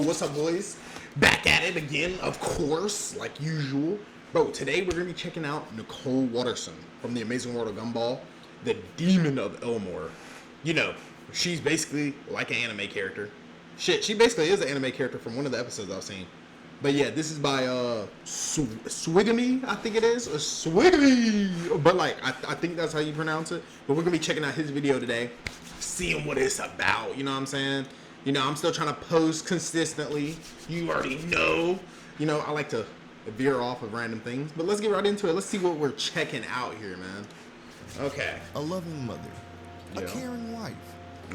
what's up, boys? Back at it again, of course, like usual. Bro, today we're going to be checking out Nicole Watterson from The Amazing World of Gumball, the Demon of Elmore. You know, she's basically like an anime character. Shit, she basically is an anime character from one of the episodes I've seen. But yeah, this is by Swigamy, I think it is. Swigamy! But like, I think that's how you pronounce it. But we're going to be checking out his video today, seeing what it's about, you know what I'm saying? You know, I'm still trying to post consistently. You already know. You know, I like to veer off of random things. But let's get right into it. Let's see what we're checking out here, man. Okay. A loving mother. A caring wife.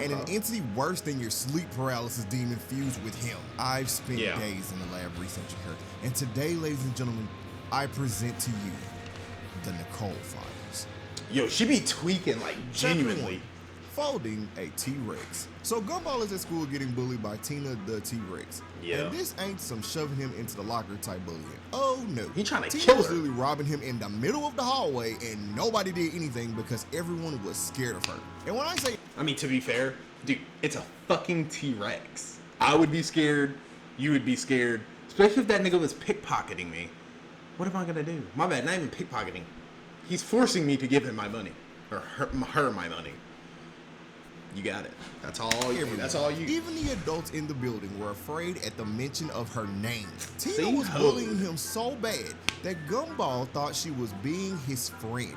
And an entity worse than your sleep paralysis demon fused with him. I've spent days in the lab researching her. And today, ladies and gentlemen, I present to you the Nicole Files. Yo, she be tweaking, like, genuinely. Folding a T-Rex. So Gumball is at school getting bullied by Tina the T-Rex. Yeah. And this ain't some shoving him into the locker type bullying. Oh no. He trying to Tina kill was her. literally robbing him in the middle of the hallway and nobody did anything because everyone was scared of her. And when I say... I mean, to be fair, dude, it's a fucking T-Rex. I would be scared. You would be scared. Especially if that nigga was pickpocketing me. What am I gonna do? My bad, not even pickpocketing. He's forcing me to give him my money. Or her my money. You got it. That's all you. That's all you. Even the adults in the building were afraid at the mention of her name. Tina was bullying him so bad that Gumball thought she was being his friend.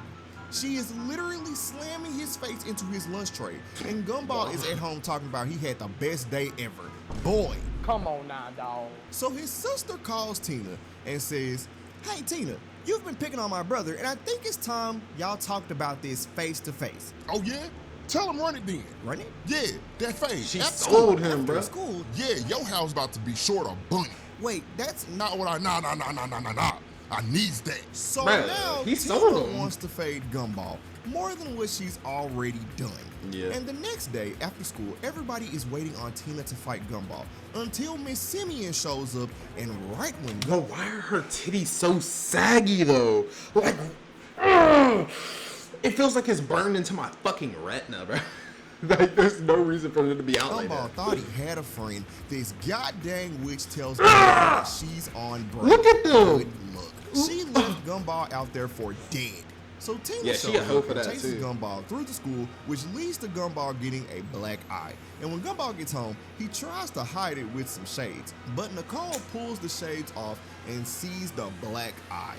She is literally slamming his face into his lunch tray, and Gumball is at home talking about he had the best day ever. Boy. Come on now, dawg. So his sister calls Tina and says, "Hey Tina, you've been picking on my brother, and I think it's time y'all talked about this face to face." Oh yeah? Tell him run it then. Run it? Yeah, that face. She sold him, bro. School. Yeah, your house about to be short of bunny. Wait, that's Not what I nah. I needs that. so Bruh, now he sold Tina him. wants to fade Gumball more than what she's already done. Yeah. And the next day after school, everybody is waiting on Tina to fight Gumball until Miss Simeon shows up, and right when Bro, why are her titties so saggy though? Like, ugh. It feels like it's burned into my fucking retina, bro. Like, there's no reason for it to be out like Gumball that. thought he had a friend, this goddamn witch tells Gumball that she's on break. Look at them. Good look. She left Gumball out there for dead. So Tina Yeah, she shows a hoe up for and that, chases too. Gumball through the school, which leads to Gumball getting a black eye. And when Gumball gets home, he tries to hide it with some shades, but Nicole pulls the shades off and sees the black eye.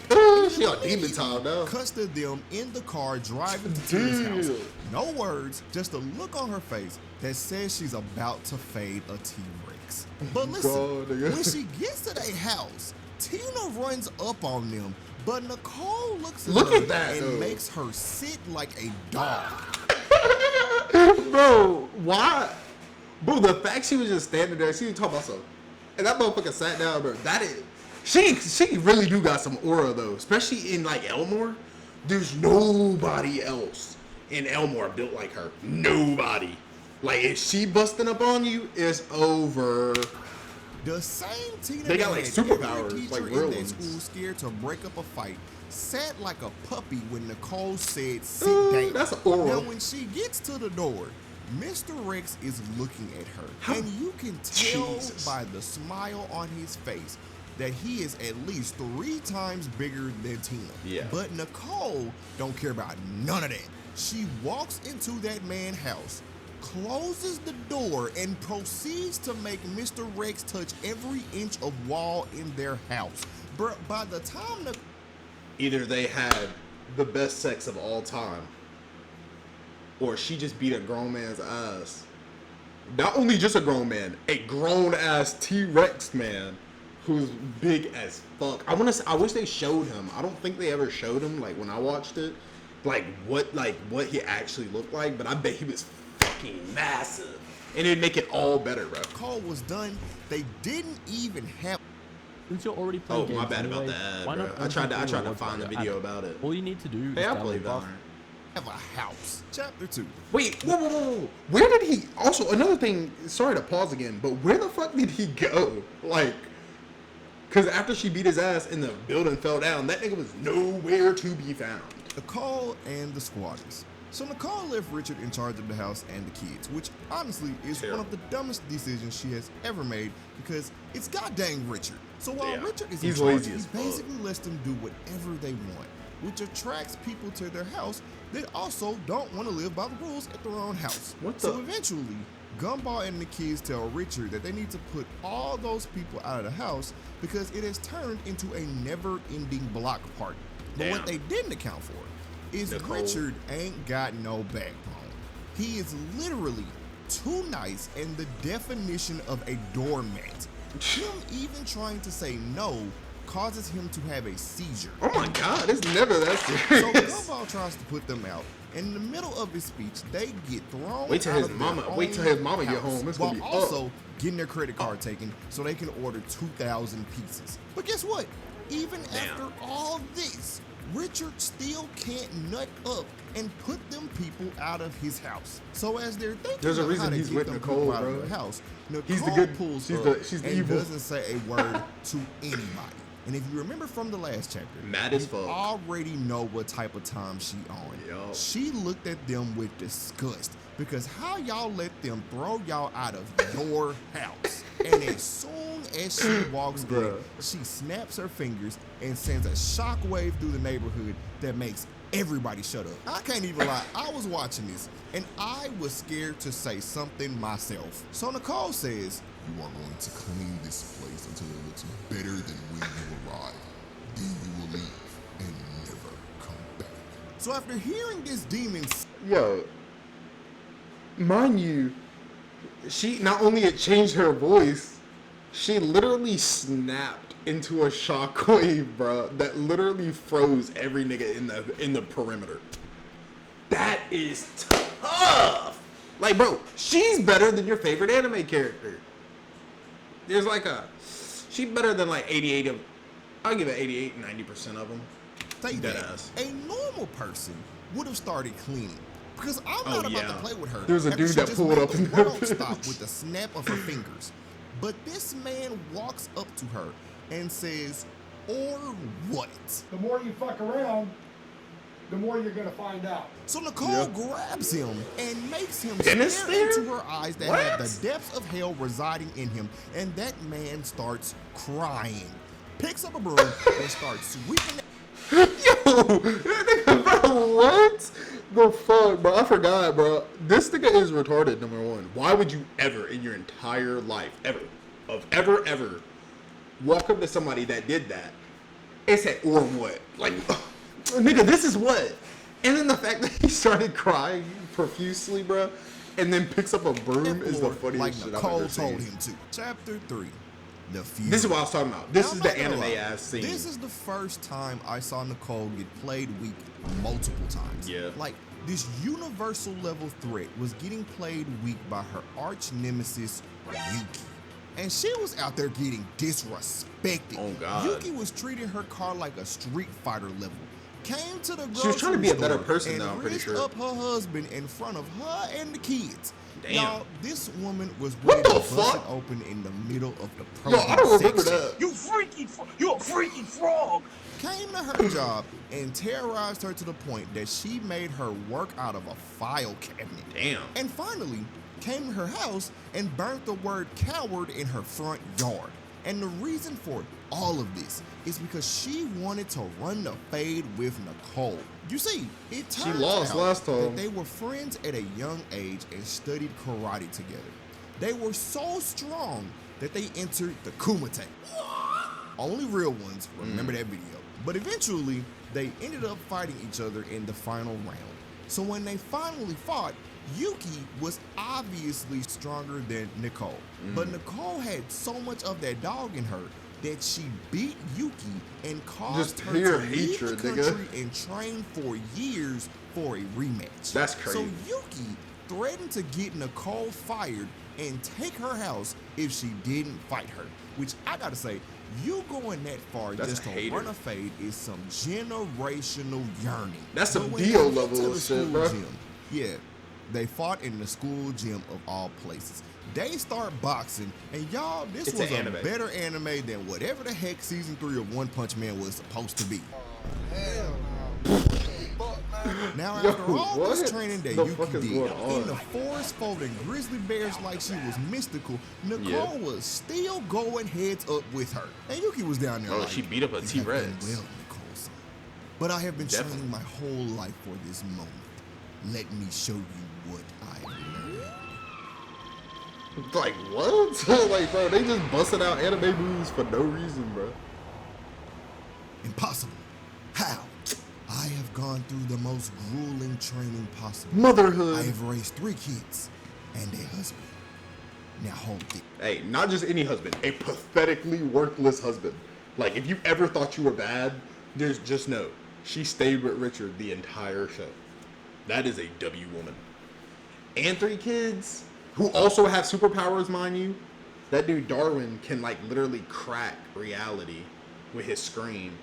She on demon time now. Cuts to them in the car driving to Tina's house. Damn. No words, just a look on her face that says she's about to fade a T-Rex. But listen, God, nigga. when she gets to their house, Tina runs up on them, but Nicole looks at Look her at that, and though. makes her sit like a dog. Bro, why? Bro, the fact she was just standing there, she was talking about something. And that motherfucker sat down, bro. That is, she really do got some aura though, especially in like Elmore. There's nobody else in Elmore built like her. Nobody. Like if she busting up on you, it's over. The same Tina They got, that like, had every superpowers, teacher like, in real that ones. school scared to break up a fight sat like a puppy when Nicole said sit Ooh, down. that's an aura. Now when she gets to the door, Mr. Rex is looking at her, and you can tell Jesus. by the smile on his face that he is at least 3 times bigger than Tina. Yeah. But Nicole don't care about none of that. She walks into that man's house, closes the door, and proceeds to make Mr. Rex touch every inch of wall in their house. Bruh, by the time Either they had the best sex of all time, or she just beat a grown man's ass. Not only just a grown man, a grown ass T-Rex man who's big as fuck. I wish they showed him. I don't think they ever showed him, like when I watched it, like what he actually looked like, but I bet he was fucking massive. And it'd make it all better, bro. Nicole was done, they didn't even have Since you're already playing Oh, games my bad about anyway, that, why bro. not I tried to unconfigure find the your video app? about it. All you need to do is Hey, I download played Buff. Valorant. a house. Chapter 2. Wait, whoa. Where did he... Also, another thing, sorry to pause again, but where the fuck did he go? Like, because after she beat his ass and the building fell down, that nigga was nowhere to be found. Nicole and the squatters. So Nicole left Richard in charge of the house and the kids, which honestly is one of the dumbest decisions she has ever made because it's goddamn Richard. So while Richard is in He's charge, lazy he as fuck. basically lets them do whatever they want, which attracts people to their house that also don't want to live by the rules at their own house. So eventually, Gumball and the kids tell Richard that they need to put all those people out of the house because it has turned into a never-ending block party. But what they didn't account for is Richard ain't got no backbone. He is literally too nice and the definition of a doormat. Him even trying to say no causes him to have a seizure. Oh my God, it's never that So serious. Gumball tries to put them out. In the middle of his speech, they get thrown Wait till out his of mama- their wait till own his mama get house, home. It's while gonna be also getting their credit card taken so they can order 2,000 pizzas. But guess what? Even after all this, Richard still can't nut up and put them people out of his house. So as they're thinking There's a of reason how to he's get with them Nicole, people out bro. of their house, Nicole He's the good- pulls she's up the- she's the and evil. doesn't say a word to anybody. And if you remember from the last chapter, Mad as you fuck. already know what type of time she on. Yup. She looked at them with disgust because how y'all let them throw y'all out of your house? And as soon as she walks in, Bruh. she snaps her fingers and sends a shockwave through the neighborhood that makes everybody shut up. I can't even lie, I was watching this and I was scared to say something myself. So Nicole says, You are going to clean this place until it looks better than when you arrived. Then you will leave and never come back. so after hearing this demon Yo, mind you, she not only it changed her voice, she literally snapped into a shockwave, bro, that literally froze every nigga in the perimeter. That is tough. Like, bro, she's better than your favorite anime character. There's like she's better than like 88 of, I'll give it 88, 90% of them. say that Deadass. a normal person would have started cleaning. Because I'm not about to play with her. There's a after dude she that just pulled made up the in that world stop bitch. with the snap of her fingers. But this man walks up to her and says, or what? The more you fuck around, the more you're gonna find out. So Nicole grabs him and makes him Dennis stare there? into her eyes that have the depths of hell residing in him, and that man starts crying. Picks up a broom and starts sweeping. Yo, bro, what the fuck, bro? I forgot, bro. This nigga is retarded, number one. Why would you ever in your entire life, ever, walk up to somebody that did that and say, or what? Like, nigga, this is what? And then the fact that he started crying profusely, bro, and then picks up a broom is the funniest like shit Nicole I've ever told seen. him to. Chapter 3. The Feud. This is what I was talking about. This Now, is I'm the not gonna anime lie. ass scene. This is the first time I saw Nicole get played weak multiple times. Yeah. Like, this universal level threat was getting played weak by her arch nemesis, Yuki. And she was out there getting disrespected. Oh, God. Yuki was treating her car like a Street Fighter level. Came to the grocery She was trying to be a better store person, and though, I'm pretty risked sure. up her husband in front of her and the kids. Damn. Y'all, this woman was What ready the to bust it fuck? open in the middle of the Yo, I don't remember section. that. You a freaky frog! Came to her job and terrorized her to the point that she made her work out of a file cabinet. Damn. And finally, came to her house and burnt the word coward in her front yard. And the reason for all of this is because she wanted to run the fade with Nicole. You see, it turns lost out last time. that they were friends at a young age and studied karate together. They were so strong that they entered the Kumite. Only real ones remember that video. But eventually, they ended up fighting each other in the final round. So when they finally fought, Yuki was obviously stronger than Nicole. But Nicole had so much of that dog in her that she beat Yuki and caused Just her pure to leave hatred, the nigga. country and train for years for a rematch. That's crazy. So Yuki threatened to get Nicole fired and take her house if she didn't fight her. Which I gotta say, you going that far That's just a to hater. run a fade is some generational yearning. That's some But when Dio they get level to of the shit, school bro. gym, yeah, they fought in the school gym of all places. They start boxing, and y'all, this It's was an a anime. better anime than whatever the heck season 3 of One Punch Man was supposed to be. Now, Yo, after all this what training that the Yuki fuck is did going on? in the forest folding grizzly bears like she was mystical, Nicole was still going heads up with her. And Yuki was down there Oh, like, she beat up a "You have T-Rex." done well, Nicole-san. But I have been Definitely. training my whole life for this moment. Let me show you what I've learned. Like, what? Like, bro, they just busted out anime moves for no reason, bro. Impossible. How? I have gone through the most grueling training possible. Motherhood. I have raised 3 kids and a husband. Now hold it. Hey, not just any husband, a pathetically worthless husband. Like, if you ever thought you were bad, just know, she stayed with Richard the entire show. That is a W woman. And 3 kids, who also have superpowers, mind you. That dude Darwin can, like, literally crack reality with his scream.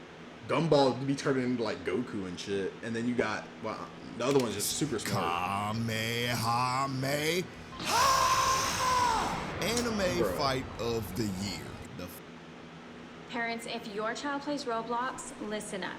Gumball be turning into, like, Goku and shit. And then you got, well, the other one's just super smart. Kamehameha! Anime fight of the year. Parents, if your child plays Roblox, listen up.